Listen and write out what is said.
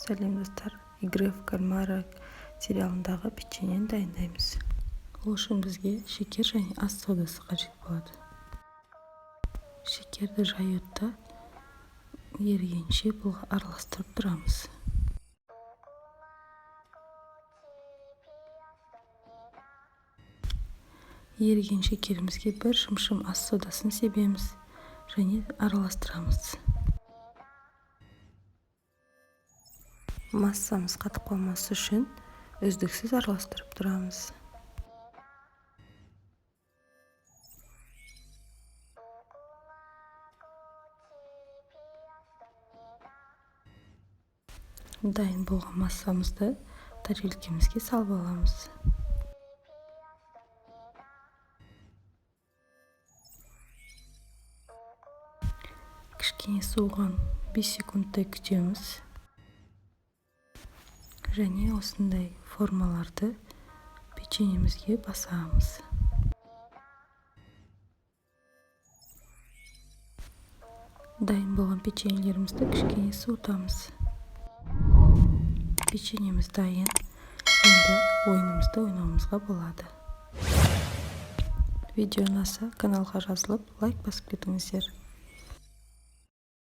Сәлем достар, игры в кальмара сериалындағы печеньені дайындаймыз. Ол үшін бізге шекер және ас содасы қажет болады. Шекерді жайотта ерігенше бұлға араластырып тұрамыз. Еріген шекерімізге бір шымшым ас содасын себеміз және араластырамыз. Массамыз қатып қалмасы үшін үздіксіз араластырып тұрамыз. Дайын болған массамызды тарелкемізге салып аламыз. Кішкене суыған 5 секундтай күтеміз. Және осындай формаларды печеньемізге басамыз. Дайын болған печеньелерімізді кішкене суытамыз. Печеньеміз дайын. Енді ойынымызды ойнауымызға болады. Видео ұнаса, каналға жазылып, лайк басып кетіңіздер.